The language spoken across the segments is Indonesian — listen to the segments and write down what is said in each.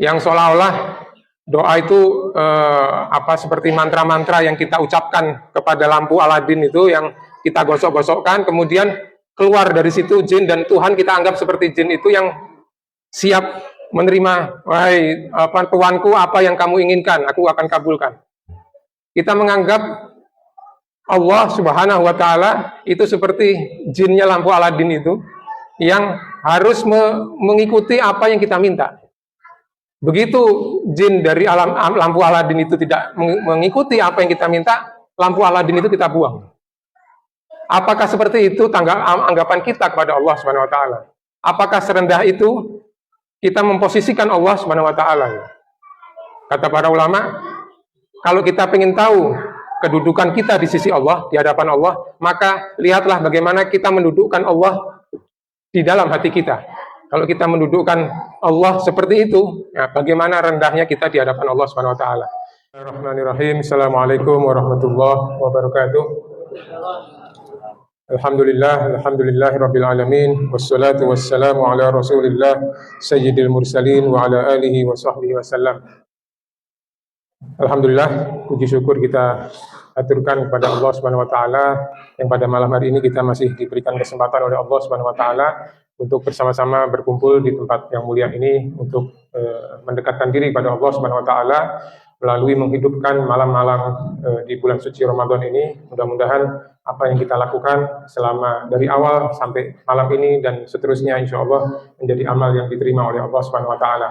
yang seolah-olah doa itu seperti mantra-mantra yang kita ucapkan kepada lampu Aladin itu, yang kita gosok-gosokkan, kemudian keluar dari situ jin, dan Tuhan kita anggap seperti jin itu yang siap menerima. Wahai tuanku, apa yang kamu inginkan, aku akan kabulkan. Kita menganggap Allah Subhanahu wa Ta'ala itu seperti jinnya lampu Aladin itu, yang harus mengikuti apa yang kita minta. Begitu jin dari lampu Aladin itu tidak mengikuti apa yang kita minta, lampu Aladin itu kita buang. Apakah seperti itu anggapan kita kepada Allah Subhanahu wa Ta'ala? Apakah serendah itu kita memposisikan Allah Subhanahu wa Ta'ala? Kata para ulama, kalau kita ingin tahu kedudukan kita di sisi Allah, di hadapan Allah, maka lihatlah bagaimana kita mendudukkan Allah di dalam hati kita. Kalau kita mendudukkan Allah seperti itu, ya, bagaimana rendahnya kita di hadapan Allah Subhanahu wa Ta'ala. Bismillahirrahmanirrahim. Assalamualaikum warahmatullahi wabarakatuh. Alhamdulillahirabbil alamin, wassalatu wassalamu ala Rasulillah sayyidil mursalin wa ala alihi wa sahbihi wasallam. Alhamdulillah, puji syukur kita aturkan kepada Allah Subhanahu wa Ta'ala yang pada malam hari ini kita masih diberikan kesempatan oleh Allah Subhanahu wa Ta'ala untuk bersama-sama berkumpul di tempat yang mulia ini untuk mendekatkan diri pada Allah Subhanahu wa Ta'ala melalui menghidupkan malam-malam di bulan suci Ramadan ini. Mudah-mudahan apa yang kita lakukan selama dari awal sampai malam ini dan seterusnya insya Allah menjadi amal yang diterima oleh Allah Subhanahu wa Ta'ala.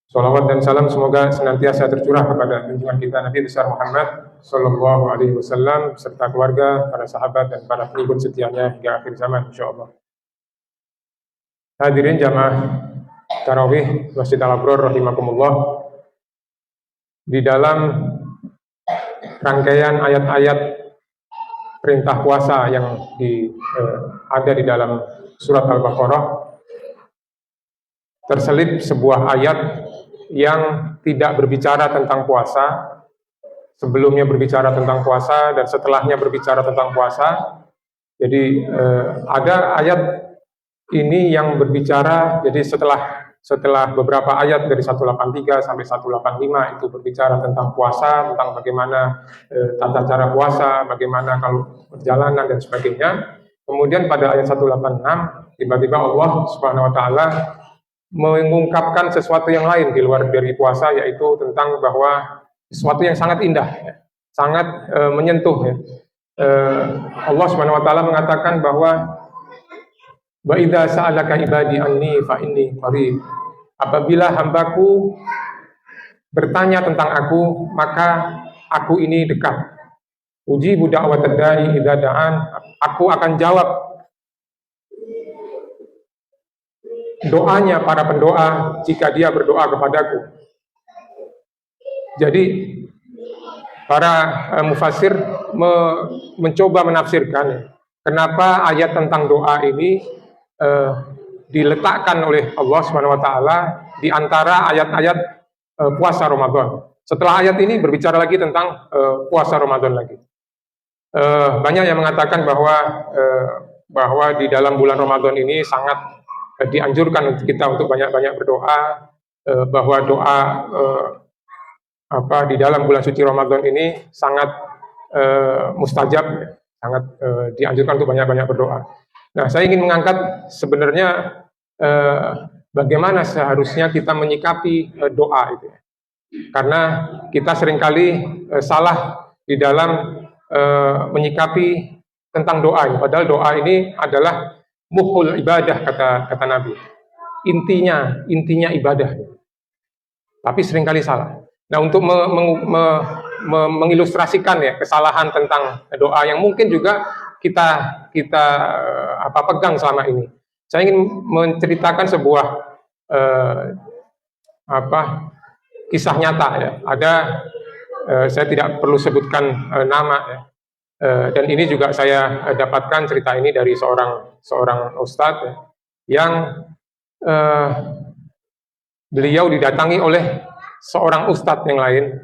Salawat dan salam semoga senantiasa tercurah kepada junjungan kita Nabi besar Muhammad Sallallahu Alaihi Wasallam serta keluarga, para sahabat dan para pengikut setianya hingga akhir zaman insya Allah. Hadirin jamaah tarawih Masjid Al-Abror rahimakumullah. Di dalam rangkaian ayat-ayat perintah puasa yang ada di dalam surat Al-Baqarah, terselip sebuah ayat yang tidak berbicara tentang puasa, sebelumnya berbicara tentang puasa dan setelahnya berbicara tentang puasa. Jadi ada ayat ini yang berbicara, jadi setelah beberapa ayat dari 183 sampai 185 itu berbicara tentang puasa, tentang bagaimana tata cara puasa, bagaimana kalau perjalanan dan sebagainya. Kemudian pada ayat 186 tiba-tiba Allah Subhanahu wa Ta'ala mengungkapkan sesuatu yang lain di luar dari puasa, yaitu tentang bahwa sesuatu yang sangat indah, ya, sangat menyentuh. Ya. Allah Subhanahu wa Ta'ala mengatakan bahwa wa idza sa'alaka ibadi anni fa inni qarib. Apabila hambaku bertanya tentang aku, maka aku ini dekat. Ujibu da'watad da'i idza da'an. Aku akan jawab doanya para pendoa jika dia berdoa kepadaku. Jadi para mufassir mencoba menafsirkan kenapa ayat tentang doa ini diletakkan oleh Allah Subhanahu wa Ta'ala di antara ayat-ayat puasa Ramadan. Setelah ayat ini berbicara lagi tentang puasa Ramadan lagi. Banyak yang mengatakan bahwa di dalam bulan Ramadan ini sangat dianjurkan untuk kita untuk banyak-banyak berdoa, bahwa doa di dalam bulan suci Ramadan ini sangat mustajab, sangat dianjurkan untuk banyak-banyak berdoa. Nah, saya ingin mengangkat sebenarnya bagaimana seharusnya kita menyikapi doa itu. Karena kita seringkali salah di dalam menyikapi tentang doa ini. Padahal doa ini adalah muhul ibadah, kata Nabi. Intinya ibadah. Tapi seringkali salah. Nah, untuk mengilustrasikan ya kesalahan tentang doa yang mungkin juga kita pegang selama ini. Saya ingin menceritakan sebuah kisah nyata ya. Saya tidak perlu sebutkan nama ya. Dan ini juga saya dapatkan cerita ini dari seorang ustadz ya, yang beliau didatangi oleh seorang ustadz yang lain,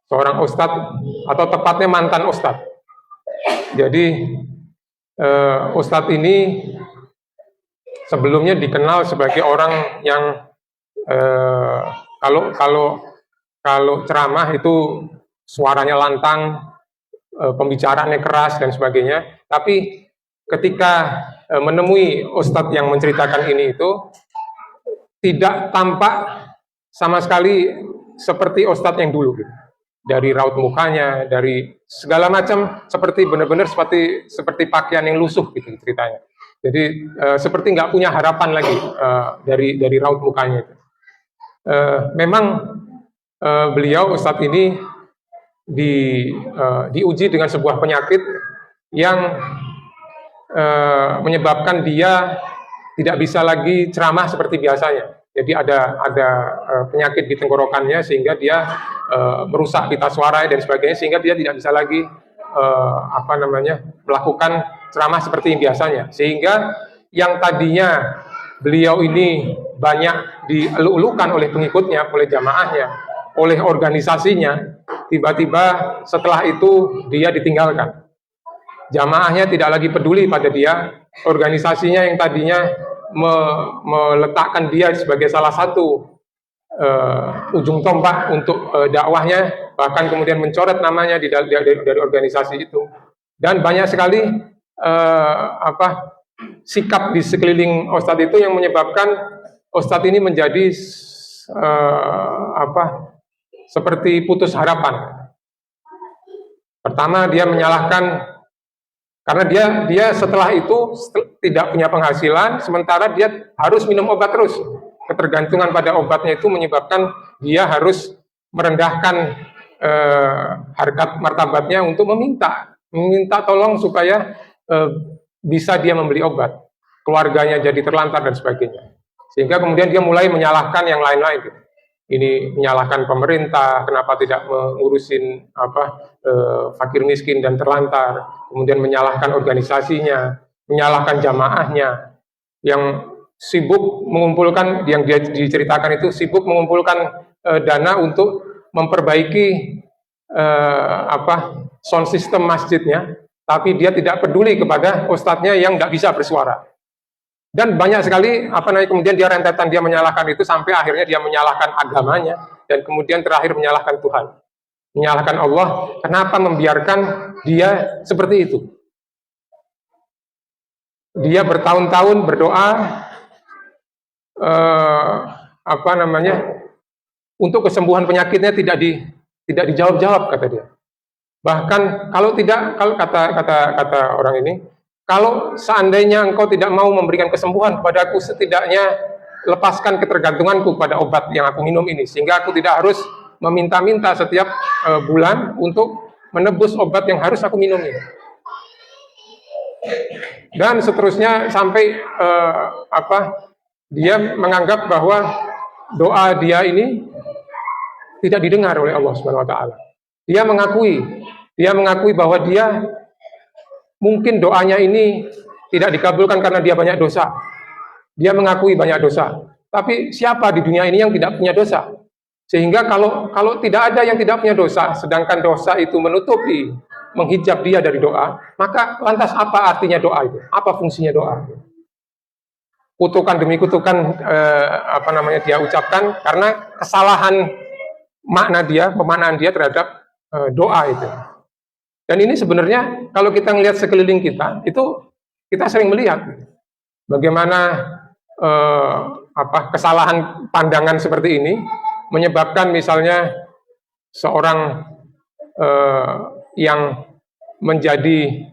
seorang ustadz atau tepatnya mantan ustadz. Jadi ustadz ini sebelumnya dikenal sebagai orang yang Kalau kalau kalau ceramah itu suaranya lantang, pembicaraannya keras dan sebagainya. Tapi ketika menemui ustadz yang menceritakan ini itu tidak tampak sama sekali seperti ustadz yang dulu gitu. Dari raut mukanya, dari segala macam seperti benar-benar seperti pakaian yang lusuh gitu ceritanya. Jadi seperti nggak punya harapan lagi dari raut mukanya itu. Memang beliau ustadz ini diuji dengan sebuah penyakit yang menyebabkan dia tidak bisa lagi ceramah seperti biasanya. Jadi ada penyakit di tenggorokannya sehingga dia merusak pita suara dan sebagainya, sehingga dia tidak bisa lagi melakukan ceramah seperti biasanya. Sehingga yang tadinya beliau ini banyak dielu-elukan oleh pengikutnya, oleh jamaahnya, oleh organisasinya, tiba-tiba setelah itu dia ditinggalkan. Jamaahnya tidak lagi peduli pada dia, organisasinya yang tadinya meletakkan dia sebagai salah satu ujung tombak untuk dakwahnya, bahkan kemudian mencoret namanya dari organisasi itu. Dan banyak sekali sikap di sekeliling ustadz itu yang menyebabkan ustadz ini menjadi seperti putus harapan. Pertama, dia menyalahkan karena dia setelah itu tidak punya penghasilan, sementara dia harus minum obat terus. Ketergantungan pada obatnya itu menyebabkan dia harus merendahkan harkat martabatnya untuk meminta tolong supaya bisa dia membeli obat. Keluarganya jadi terlantar dan sebagainya. Sehingga kemudian dia mulai menyalahkan yang lain-lain. Gitu. Ini menyalahkan pemerintah, kenapa tidak mengurusin fakir miskin dan terlantar, kemudian menyalahkan organisasinya, menyalahkan jamaahnya, yang sibuk mengumpulkan, yang dia diceritakan itu sibuk mengumpulkan dana untuk memperbaiki sound system masjidnya, tapi dia tidak peduli kepada ustadznya yang tidak bisa bersuara. Dan banyak sekali kemudian dia rentetan, dia menyalahkan itu sampai akhirnya dia menyalahkan agamanya dan kemudian terakhir menyalahkan Tuhan, menyalahkan Allah. Kenapa membiarkan dia seperti itu? Dia bertahun-tahun berdoa untuk kesembuhan penyakitnya tidak dijawab-jawab, kata dia. Bahkan kalau kata orang ini, kalau seandainya engkau tidak mau memberikan kesembuhan kepadaku, setidaknya lepaskan ketergantunganku pada obat yang aku minum ini, sehingga aku tidak harus meminta-minta setiap bulan untuk menebus obat yang harus aku minum ini. Dan seterusnya sampai dia menganggap bahwa doa dia ini tidak didengar oleh Allah Subhanahu wa taala. Dia mengakui bahwa dia mungkin doanya ini tidak dikabulkan karena dia banyak dosa. Dia mengakui banyak dosa. Tapi siapa di dunia ini yang tidak punya dosa? Sehingga kalau tidak ada yang tidak punya dosa, sedangkan dosa itu menutupi, menghijab dia dari doa, maka lantas apa artinya doa itu? Apa fungsinya doa? Kutukan demi kutukan dia ucapkan karena kesalahan pemaknaan dia terhadap doa itu. Dan ini sebenarnya kalau kita melihat sekeliling kita, itu kita sering melihat bagaimana kesalahan pandangan seperti ini menyebabkan misalnya seorang yang menjadi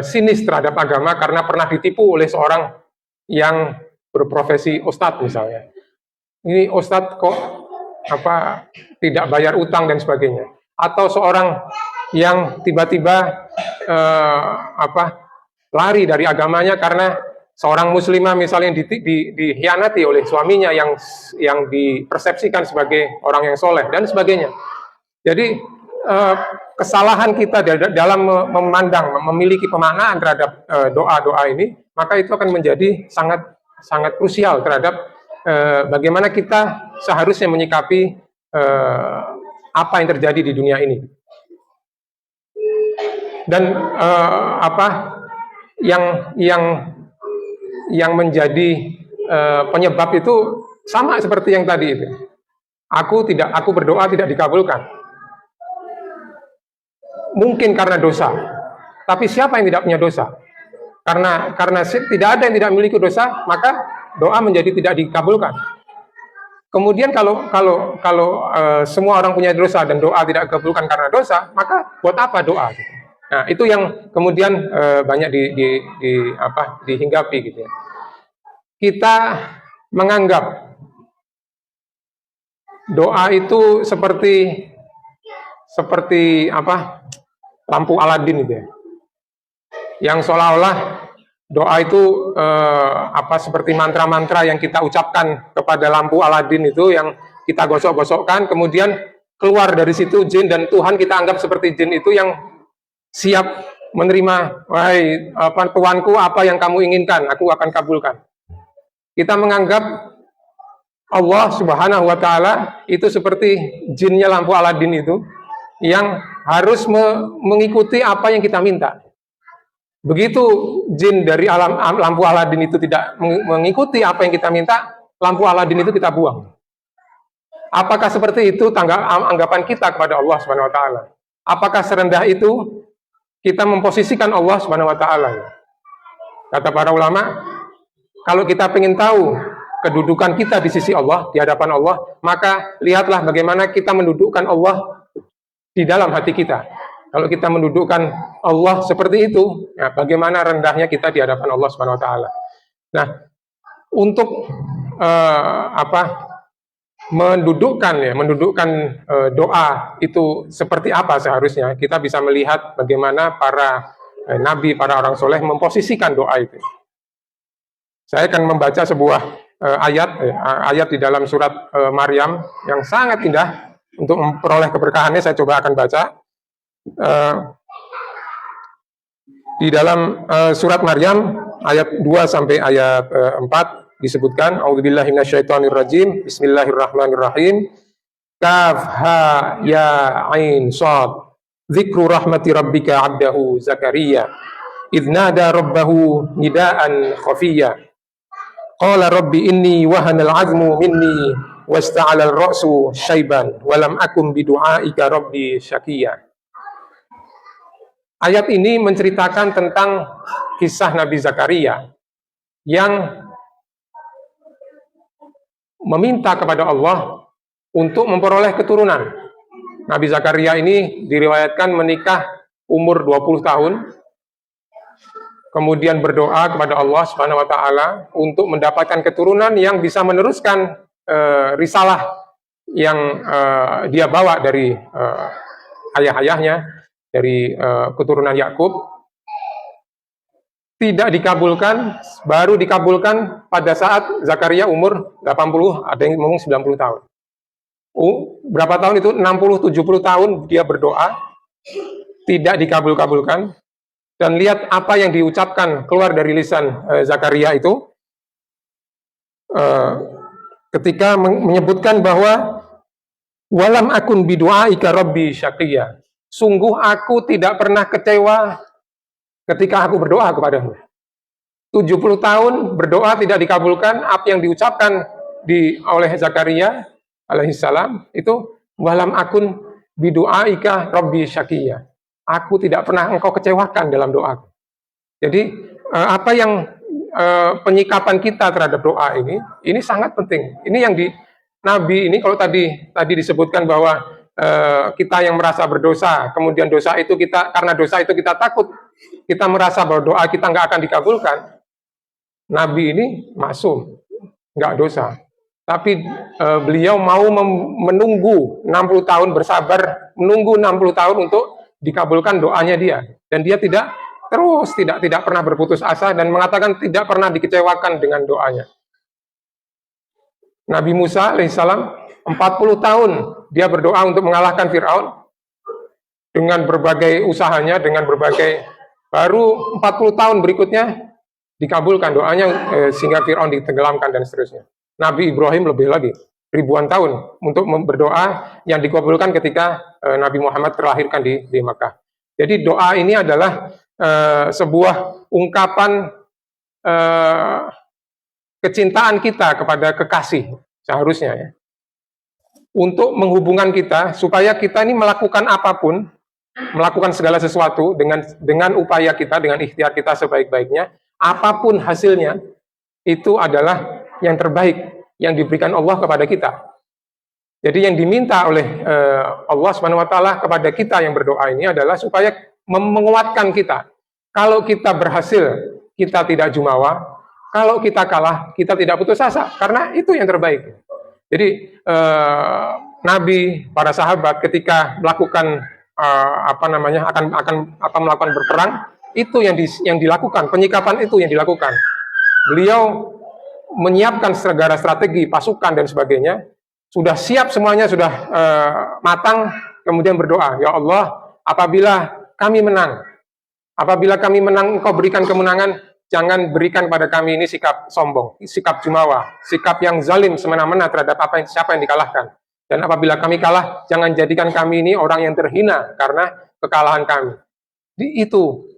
sinis terhadap agama karena pernah ditipu oleh seorang yang berprofesi ustadz misalnya. Ini ustadz kok tidak bayar utang dan sebagainya. Atau seorang yang tiba-tiba lari dari agamanya karena seorang muslimah misalnya dikhianati oleh suaminya yang dipersepsikan sebagai orang yang soleh dan sebagainya. Jadi kesalahan kita dalam memiliki pemaknaan terhadap doa-doa ini, maka itu akan menjadi sangat krusial terhadap bagaimana kita seharusnya menyikapi apa yang terjadi di dunia ini. Dan yang menjadi penyebab itu sama seperti yang tadi itu. aku berdoa tidak dikabulkan. Mungkin karena dosa. Tapi siapa yang tidak punya dosa? Karena tidak ada yang tidak memiliki dosa, maka doa menjadi tidak dikabulkan. Kemudian kalau semua orang punya dosa dan doa tidak dikabulkan karena dosa, maka buat apa doa? Nah, itu yang kemudian banyak dihinggapi gitu ya. Kita menganggap doa itu seperti lampu Aladin gitu ya. Yang seolah-olah doa itu seperti mantra-mantra yang kita ucapkan kepada lampu Aladin itu, yang kita gosok-gosokkan, kemudian keluar dari situ jin, dan Tuhan kita anggap seperti jin itu yang siap menerima, wahai tuanku, apa yang kamu inginkan, aku akan kabulkan. Kita menganggap Allah Subhanahu wa Ta'ala itu seperti jinnya lampu Aladin itu, yang harus mengikuti apa yang kita minta. Begitu jin dari lampu Aladin itu tidak mengikuti apa yang kita minta, lampu Aladin itu kita buang. Apakah seperti itu anggapan kita kepada Allah Subhanahu wa Ta'ala? Apakah serendah itu kita memposisikan Allah Subhanahu wa Ta'ala? Kata para ulama, kalau kita ingin tahu kedudukan kita di sisi Allah, di hadapan Allah, maka lihatlah bagaimana kita mendudukkan Allah di dalam hati kita. Kalau kita mendudukkan Allah seperti itu, ya, bagaimana rendahnya kita di hadapan Allah Subhanahu wa Ta'ala. Nah, untuk mendudukkan doa itu seperti apa seharusnya, kita bisa melihat bagaimana para nabi, para orang soleh memposisikan doa itu. Saya akan membaca sebuah ayat di dalam surat Maryam yang sangat indah. Untuk memperoleh keberkahannya, saya coba akan baca. Di dalam surat Maryam ayat 2 sampai ayat 4 disebutkan, A'udzubillahi minasyaitonirrajim, Bismillahirrahmanirrahim. Kaf ha ya ain shad, dzikru rahmati rabbika 'abdahu Zakaria idz nada rabbahu nidaan khafiyya. Qala rabbi inni wahanal 'azmu minni wasta'ala ar-ra'su syaiban wa lam akum bidu'aika rabbi syaqiyya. Ayat ini menceritakan tentang kisah Nabi Zakaria yang meminta kepada Allah untuk memperoleh keturunan. Nabi Zakaria ini diriwayatkan menikah umur 20 tahun, kemudian berdoa kepada Allah Subhanahu wa Ta'ala untuk mendapatkan keturunan yang bisa meneruskan risalah yang dia bawa dari ayah-ayahnya, dari keturunan Yakub. Tidak dikabulkan, baru dikabulkan pada saat Zakaria umur 80, ada yang ngomong 90 tahun. Berapa tahun itu? 60-70 tahun dia berdoa, tidak dikabul-kabulkan. Dan lihat apa yang diucapkan keluar dari lisan Zakaria itu, ketika menyebutkan bahwa walam akun bidu'aika rabbi syaqiyya, sungguh aku tidak pernah kecewa ketika aku berdoa kepadamu. 70 tahun berdoa tidak dikabulkan, apa yang diucapkan oleh Zakaria alaihissalam itu walam akun bidu'aika rabbi syaqiyya, aku tidak pernah engkau kecewakan dalam doaku. Jadi apa yang penyikapan kita terhadap doa ini sangat penting. Ini yang di Nabi ini, kalau tadi disebutkan bahwa kita yang merasa berdosa, kemudian karena dosa itu kita takut, kita merasa bahwa doa kita nggak akan dikabulkan. Nabi ini maksum, nggak dosa. Tapi beliau mau menunggu 60 tahun, bersabar menunggu 60 tahun untuk dikabulkan doanya dia, dan dia tidak pernah berputus asa dan mengatakan tidak pernah dikecewakan dengan doanya. Nabi Musa alaihissalam 40 tahun dia berdoa untuk mengalahkan Fir'aun dengan berbagai usahanya, baru 40 tahun berikutnya dikabulkan doanya sehingga Fir'aun ditenggelamkan dan seterusnya. Nabi Ibrahim lebih lagi, ribuan tahun untuk berdoa yang dikabulkan ketika Nabi Muhammad terlahirkan di Makkah. Jadi doa ini adalah sebuah ungkapan kecintaan kita kepada kekasih seharusnya ya. untuk menghubungkan kita supaya kita ini melakukan apapun, melakukan segala sesuatu dengan upaya kita, dengan ikhtiar kita sebaik-baiknya, apapun hasilnya itu adalah yang terbaik yang diberikan Allah kepada kita. Jadi yang diminta oleh Allah Subhanahu wa taala kepada kita yang berdoa ini adalah supaya menguatkan kita. Kalau kita berhasil, kita tidak jumawa. Kalau kita kalah, kita tidak putus asa, karena itu yang terbaik. Jadi Nabi, para sahabat ketika melakukan akan melakukan berperang, itu yang dilakukan, penyikapan itu yang dilakukan. Beliau menyiapkan segala strategi, pasukan dan sebagainya, sudah siap semuanya, sudah matang, kemudian berdoa, ya Allah, apabila kami menang, Engkau berikan kemenangan, jangan berikan pada kami ini sikap sombong, sikap jumawa, sikap yang zalim semena-mena terhadap siapa yang dikalahkan. Dan apabila kami kalah, jangan jadikan kami ini orang yang terhina karena kekalahan kami. Itu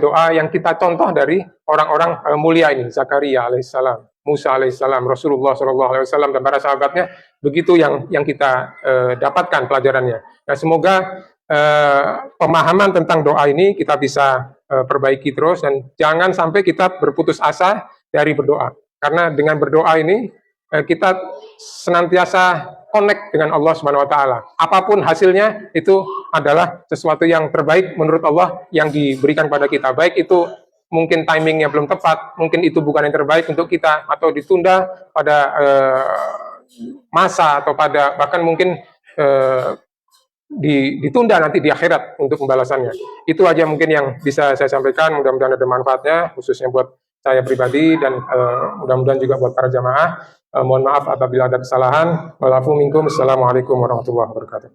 doa yang kita contoh dari orang-orang mulia ini, Zakaria alaihissalam, Musa alaihissalam, Rasulullah SAW dan para sahabatnya. Begitu yang kita dapatkan pelajarannya. Nah, semoga pemahaman tentang doa ini kita bisa perbaiki terus, dan jangan sampai kita berputus asa dari berdoa. Karena dengan berdoa ini kita senantiasa connect dengan Allah Subhanahu wa taala. Apapun hasilnya itu adalah sesuatu yang terbaik menurut Allah yang diberikan pada kita. Baik itu mungkin timingnya belum tepat, mungkin itu bukan yang terbaik untuk kita, atau ditunda pada masa, atau pada bahkan mungkin ditunda nanti di akhirat untuk pembalasannya. Itu aja mungkin yang bisa saya sampaikan. Mudah-mudahan ada manfaatnya, khususnya buat saya pribadi, dan mudah-mudahan juga buat para jamaah. Mohon maaf apabila ada kesalahan. Walafu minkum. Assalamualaikum warahmatullahi wabarakatuh.